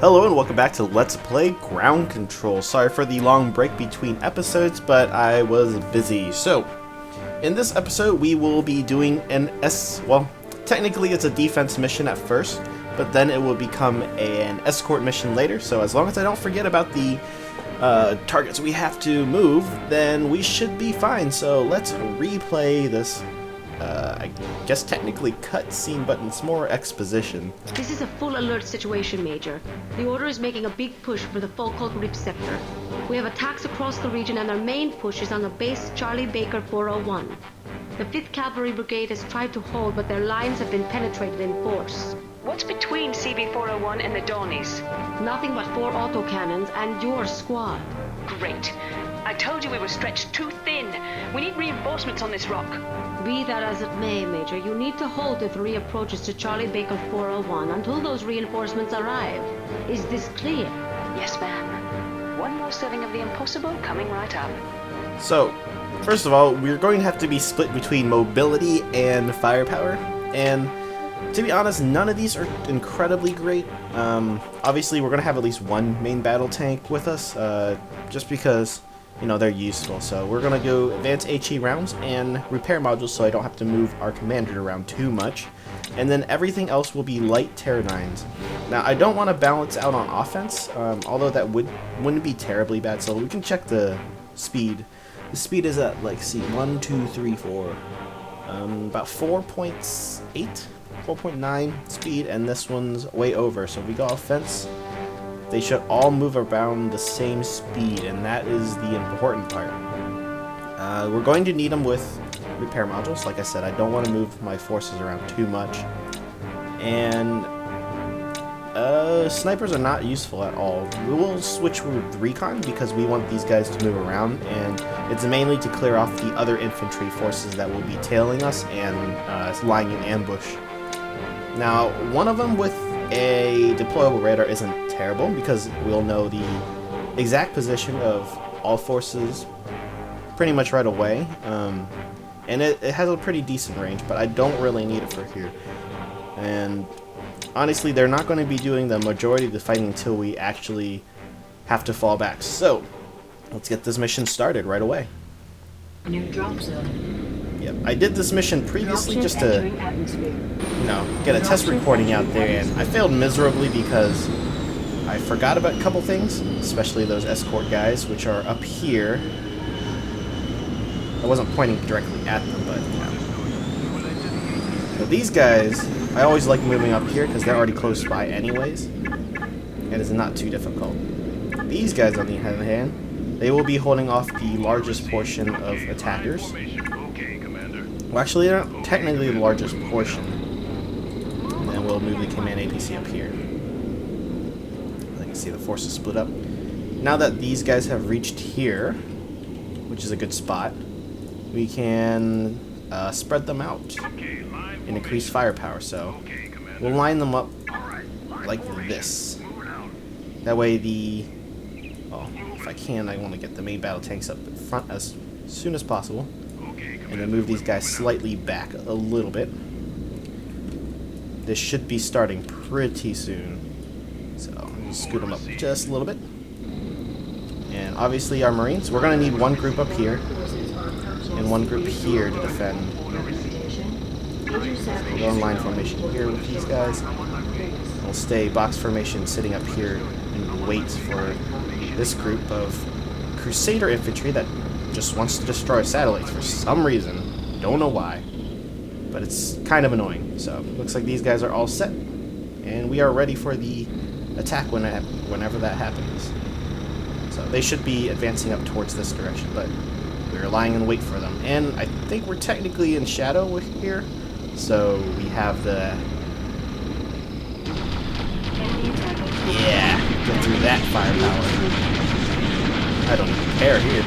Hello and welcome back to Let's Play Ground Control. Sorry for the long break between episodes, but I was busy. So, in this episode we will be doing well, technically it's a defense mission at first, but then it will become an escort mission later. So as long as I don't forget about the targets we have to move, then we should be fine. So let's replay this, I guess technically cutscene, but it's more exposition. This is a full alert situation, Major. The Order is making a big push for the Falkhold Reef sector. We have attacks across the region and our main push is on the base Charlie Baker 401. The 5th Cavalry Brigade has tried to hold, but their lines have been penetrated in force. What's between CB401 and the Dawnies? Nothing but 4 autocannons and your squad. Great. I told you we were stretched too thin. We need reinforcements on this rock. Be that as it may, Major, you need to hold the 3 approaches to Charlie Baker 401 until those reinforcements arrive. Is this clear? Yes, ma'am. One more serving of the impossible coming right up. So, first of all, we're going to have to be split between mobility and firepower, and to be honest, none of these are incredibly great. Obviously, we're going to have at least one main battle tank with us, just because, you know, they're useful. So we're going to go advance HE rounds and repair modules so I don't have to move our commander around too much. And then everything else will be light Terranines. Now, I don't want to balance out on offense, although that wouldn't be terribly bad. So we can check the speed. The speed is at, like, see, 1, 2, 3, 4. About 4.8. 4.9 speed, and this one's way over. So if we go offense, they should all move around the same speed, and that is the important part. We're going to need them with repair modules. Like I said, I don't want to move my forces around too much, and snipers are not useful at all. We will switch with recon because we want these guys to move around, and it's mainly to clear off the other infantry forces that will be tailing us and lying in ambush. Now, one of them with a deployable radar isn't terrible because we'll know the exact position of all forces pretty much right away, and it has a pretty decent range, but I don't really need it for here. And honestly, they're not going to be doing the majority of the fighting until we actually have to fall back. So, let's get this mission started right away. New drop zone. Yep, I did this mission previously just to, you know, get a test recording out there, and I failed miserably because I forgot about a couple things, especially those escort guys, which are up here. I wasn't pointing directly at them, but yeah. So these guys, I always like moving up here because they're already close by anyways, and it's not too difficult. These guys, on the other hand, they will be holding off the largest portion of attackers. Well, actually, they're not technically the largest portion. And then we'll move the command APC up here. You can see the forces split up. Now that these guys have reached here, which is a good spot, we can spread them out and increase firepower. So we'll line them up like this. That way if I can, I want to get the main battle tanks up in front as soon as possible. And then move these guys slightly back a little bit. This should be starting pretty soon. So I'm just scoot them up just a little bit. And obviously our Marines, we're going to need one group up here and one group here to defend. We'll go in line formation here with these guys. We'll stay box formation sitting up here and wait for this group of Crusader infantry that just wants to destroy satellites for some reason. Don't know why, but it's kind of annoying. So looks like these guys are all set, and we are ready for the attack whenever that happens. So they should be advancing up towards this direction, but we're lying in wait for them. And I think we're technically in shadow here, so we have the get through that firepower. I don't even care here.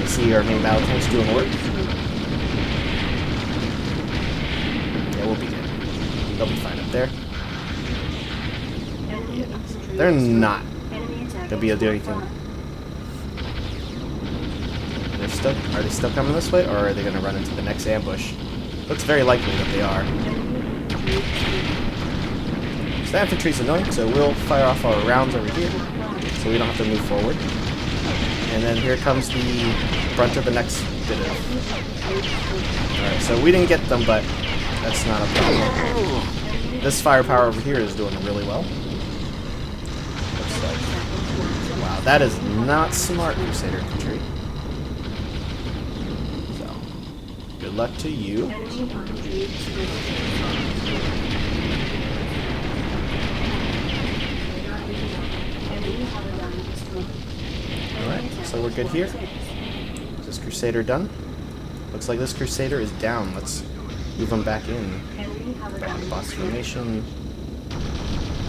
You see our main battle tanks doing work. Yeah, we'll be good. They'll be fine up there. Yeah. They're not gonna be able to do anything. Are they still coming this way, or are they gonna run into the next ambush? Looks very likely that they are. So that infantry's annoying, so we'll fire off our rounds over here, so we don't have to move forward. And then here comes the brunt of the next bit of... Alright, so we didn't get them, but that's not a problem. This firepower over here is doing really well. Looks like... Wow, that is not smart, Crusader infantry. So, good luck to you. Alright, so we're good here. Is this Crusader done? Looks like this Crusader is down. Let's move them back in. Back to box formation.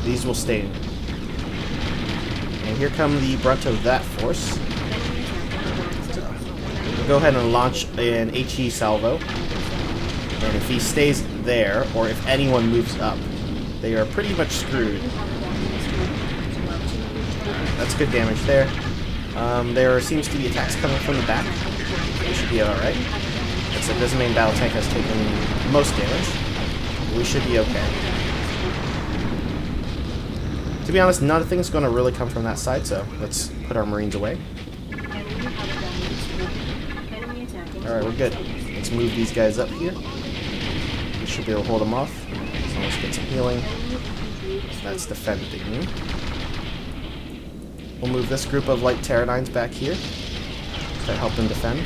These will stay. And here come the brunt of that force. So, we'll go ahead and launch an HE salvo. And if he stays there, or if anyone moves up, they are pretty much screwed. That's good damage there. There seems to be attacks coming from the back. We should be alright. Looks like this main battle tank has taken most damage. We should be okay. To be honest, nothing's going to really come from that side, so let's put our Marines away. Alright, we're good. Let's move these guys up here. We should be able to hold them off. So let's get some healing. That's defending. We'll move this group of light Pterodines back here to help them defend.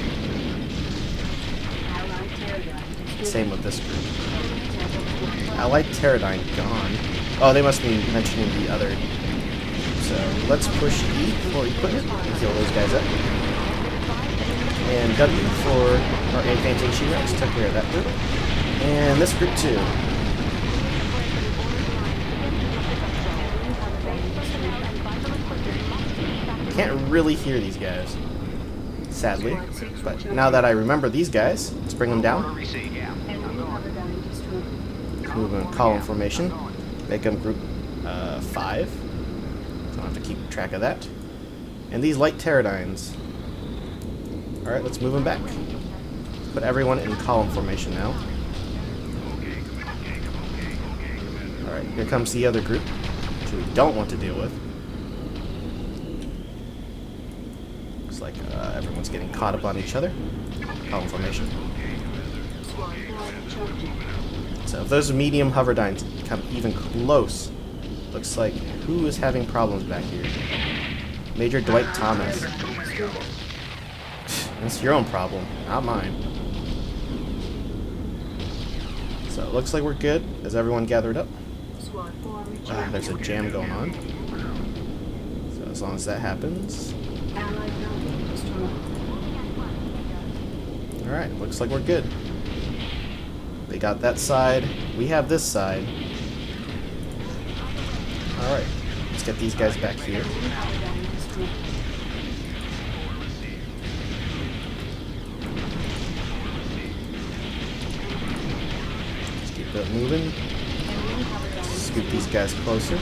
Same with this group. Allied Pterodine gone. Oh, they must be mentioning the other. So let's push E for equipment and heal those guys up. And W for our advancing She-Rex. Took care of that group. And this group too. Can't really hear these guys, sadly. But now that I remember these guys, let's bring them down. Let's move them in column formation. Make them group 5. So I don't have to keep track of that. And these light Pterodines. Alright, let's move them back. Let's put everyone in column formation now. Alright, here comes the other group, which we don't want to deal with. Looks like everyone's getting caught up on each other. Column formation. So if those medium Hoverdines come even close, looks like who is having problems back here? Major Dwight Thomas. It's your own problem, not mine. So it looks like we're good. Is everyone gathered up? There's a jam going on. So as long as that happens. Alright, looks like we're good. They got that side. We have this side. Alright, let's get these guys back here. Let's keep that moving. Scoot these guys closer.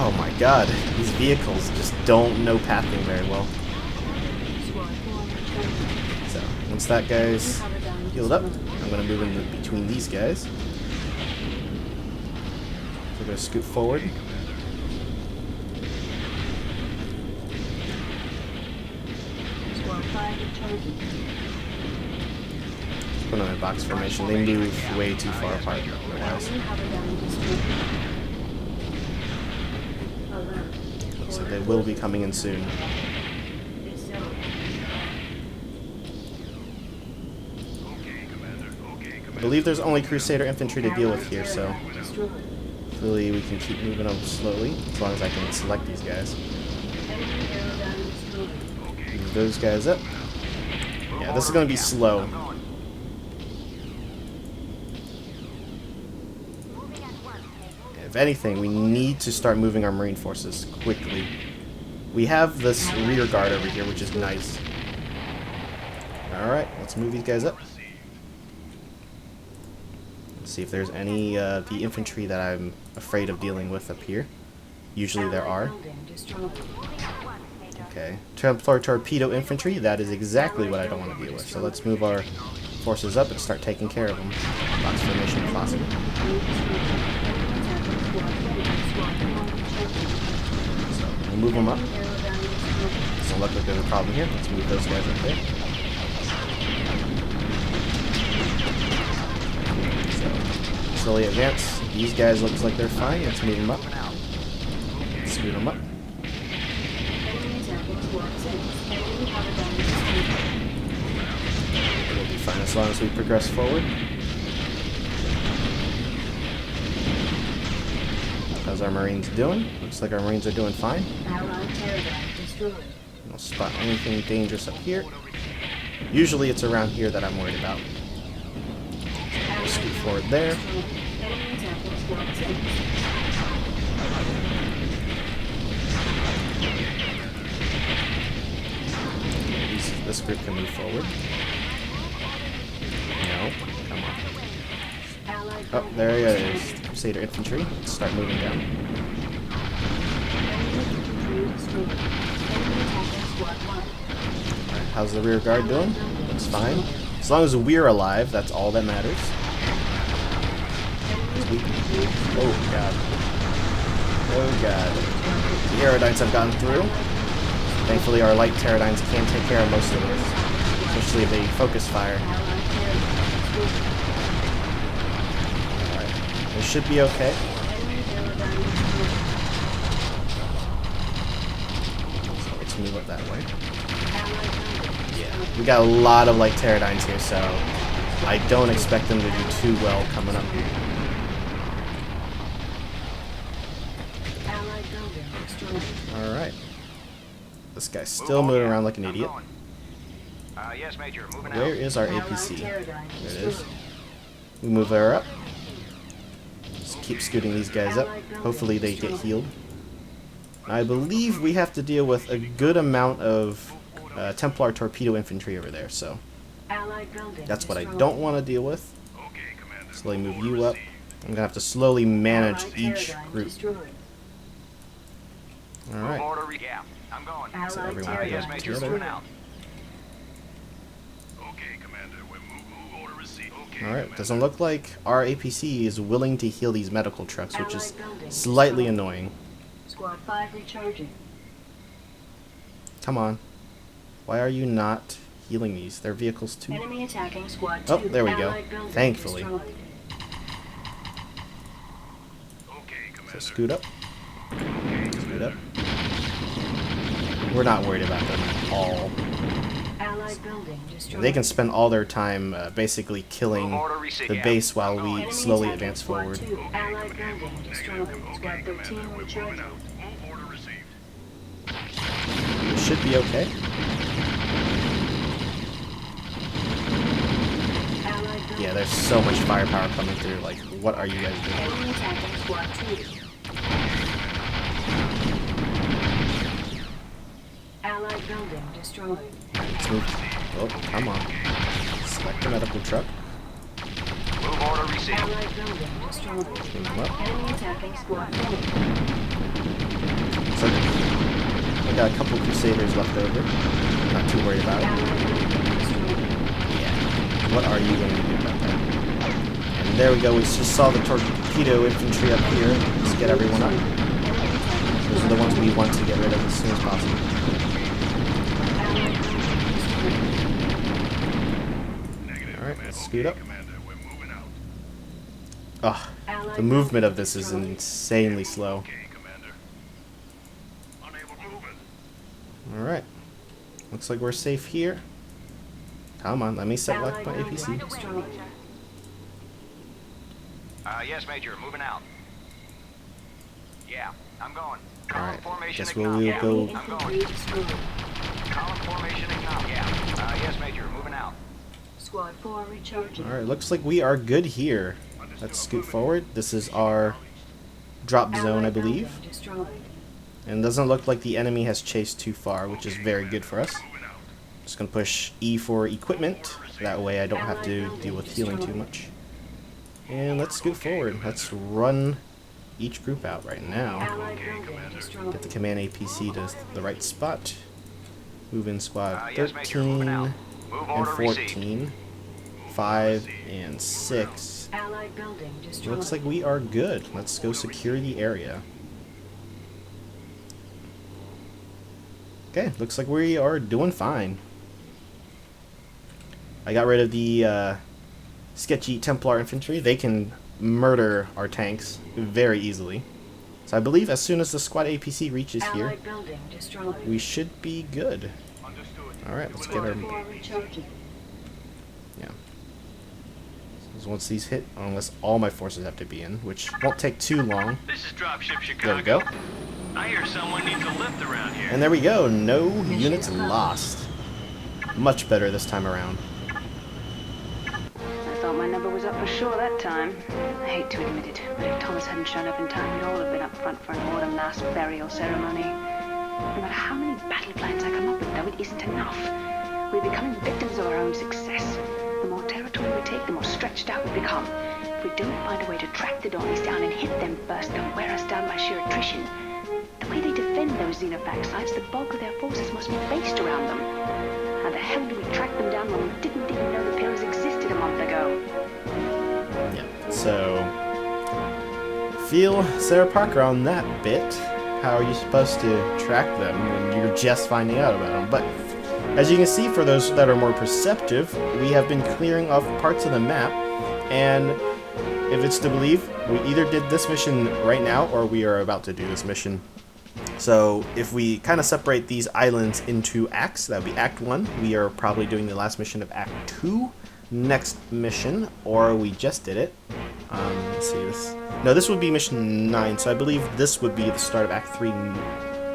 Oh my god, these vehicles just don't know pathing very well. So, once that guy's healed up, I'm going to move in between these guys. So we're going to scoot forward. Put them in box formation. They move way too far apart otherwise. Looks like they will be coming in soon. I believe there's only Crusader infantry to deal with here, so hopefully we can keep moving them slowly, as long as I can select these guys. Move those guys up. Yeah, this is going to be slow. If anything, we need to start moving our Marine forces quickly. We have this rear guard over here, which is nice. Alright, let's move these guys up. Let's see if there's any the infantry that I'm afraid of dealing with up here. Usually there are. Okay. Templar torpedo infantry, that is exactly what I don't want to deal with. So let's move our forces up and start taking care of them. Box formation if possible. So we'll move them up. Doesn't look like there's a problem here. Let's move those guys up there. So slowly advance. These guys looks like they're fine. Let's move them up. Scoot them up. It'll be fine as long as we progress forward. How's our Marines doing? Looks like our Marines are doing fine. Don't spot anything dangerous up here. Usually it's around here that I'm worried about. We'll scoot forward there. This group can move forward. No, come on. Oh, there he is. Crusader infantry. Let's start moving down. Alright, how's the rear guard doing? Looks fine. As long as we're alive, that's all that matters. Oh god. Oh god. The Aerodynes have gotten through. Thankfully our light Pterodynes can take care of most of this, especially if they focus fire. Alright, this should be okay. So let's move up that way. Yeah, we got a lot of light Pterodynes here, so I don't expect them to do too well coming up here. Alright. This guy's still moving around like an idiot. Yes, Major. Moving Where is our APC? There it is. We move her up. Just keep scooting these guys up. Hopefully they get healed. I believe we have to deal with a good amount of Templar torpedo infantry over there, so that's what I don't want to deal with. Slowly move you up. I'm going to have to slowly manage each group. Alright. I'm going. So everyone can Yes, go Major. together. Moving out. Alright, doesn't look like our APC is willing to heal these medical trucks, which is slightly annoying. Squad 5 recharging. Come on. Why are you not healing these? They're vehicles too. Enemy attacking squad 2. Oh, there we go. Allied building Thankfully. destroyed. So scoot up. Scoot up. We're not worried about them at all. Allied building destroyed. They can spend all their time basically killing the base while we Enemy slowly attacking advance squad forward. 2. Allied building destroyed. Squad 13 recharging. It should be okay. Allied building. Yeah, there's so much firepower coming through. Like, what are you guys doing? Enemy attacking squad 2. Allied building destroyed. Let's move. Oh, come on. Select the medical truck. Move order received. Allied building destroyed. Move them up. Enemy attacking squad 4. So, I got a couple Crusaders left over. Not too worried about it. Allied building destroyed. Yeah. What are you going to do about that? And there we go. We just saw the torpedo infantry up here. Let's get everyone up. Those are the ones we want to get rid of as soon as possible. Alright, let's scoot up. Oh, the movement of this is insanely slow. Alright. Looks like we're safe here. Come on, let me select my APC. Destroyed. Yes, Major. Moving out. Yeah, I'm going. Alright, Formation guess ignite. we'll Yeah, go. I'm Infantry going. destroyed. Column formation ignite. Yeah. Yes, Major. Moving out. Squad 4 recharging. Alright, looks like we are good here. Let's scoot forward. This is our drop zone, I Allied believe. building destroyed. And it doesn't look like the enemy has chased too far, which is very good for us. Just gonna push E for equipment. That way I don't have to deal with healing too much. And let's scoot forward. Let's run each group out right now. Allied building destroyed. Get the command APC to the right spot. Move in squad Yes, Major. Moving 13 out. Move and order received. 14. 5, and 6. Allied building destroyed. Looks like we are good. Let's go secure the area. Okay, looks like we are doing fine. I got rid of the sketchy Templar infantry. They can murder our tanks very easily. So I believe as soon as the squad APC reaches here, Allied building destroyed. we should be good. Alright, let's get our... Core recharging. Yeah. So once these hit, unless all my forces have to be in, which won't take too long. This is Dropship Chicago. There we go. I hear someone needs a lift around here. And there we go. No units lost. Much better this time around. I thought my number was up for sure that time. I hate to admit it, but if Thomas hadn't shown up in time, we'd all have been up front for an autumn mass burial ceremony. No matter how many battle plans I come up with, though, it isn't enough. We're becoming victims of our own success. The more territory we take, the more stretched out we become. If we don't find a way to track the Donnies down and hit them first, they'll wear us down by sheer attrition. The way they defend those Xenofax sites, the bulk of their forces must be based around them. How the hell do we track them down when we didn't even know the pillars existed a month ago? Yeah. So, feel Sarah Parker on that bit. How are you supposed to track them when you're just finding out about them? But as you can see, for those that are more perceptive, we have been clearing off parts of the map, and if it's to believe, we either did this mission right now or we are about to do this mission. So if we kind of separate these islands into acts, that would be Act 1. We are probably doing the last mission of Act 2 next mission, or we just did it. Let's see this. No, this would be mission 9, so I believe this would be the start of Act 3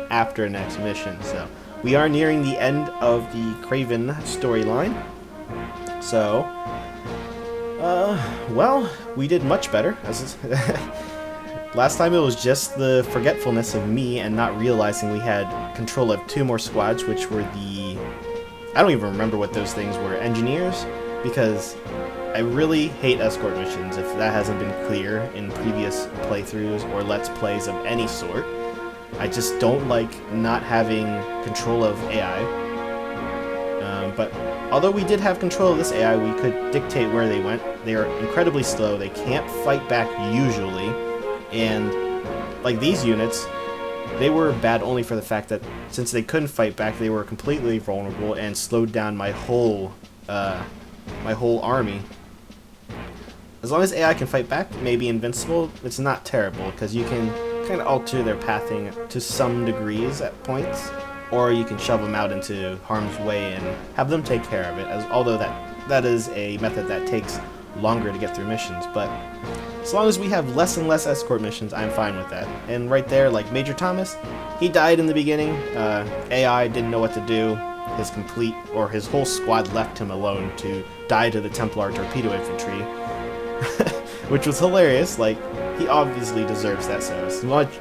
after next mission. So we are nearing the end of the Craven storyline. So, well, we did much better. Last time it was just the forgetfulness of me and not realizing we had control of 2 more squads, which were the... I don't even remember what those things were. Engineers? Because I really hate escort missions, if that hasn't been clear in previous playthroughs or Let's Plays of any sort. I just don't like not having control of AI. But although we did have control of this AI, we could dictate where they went. They are incredibly slow. They can't fight back usually. And like these units, they were bad only for the fact that since they couldn't fight back, they were completely vulnerable and slowed down my whole army. As long as AI can fight back, maybe invincible, it's not terrible, because you can kind of alter their pathing to some degrees at points, or you can shove them out into harm's way and have them take care of it, although that is a method that takes longer to get through missions. But as long as we have less and less escort missions, I'm fine with that. And right there, like Major Thomas, he died in the beginning. AI didn't know what to do. His whole squad left him alone to die to the Templar torpedo infantry, which was hilarious. Like, he obviously deserves that, so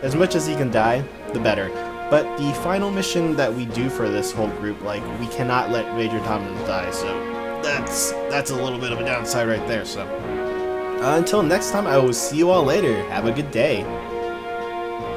as much as he can die, the better. But the final mission that we do for this whole group, like, we cannot let Major Thomas die, so that's a little bit of a downside right there. So until next time, I will see you all later. Have a good day.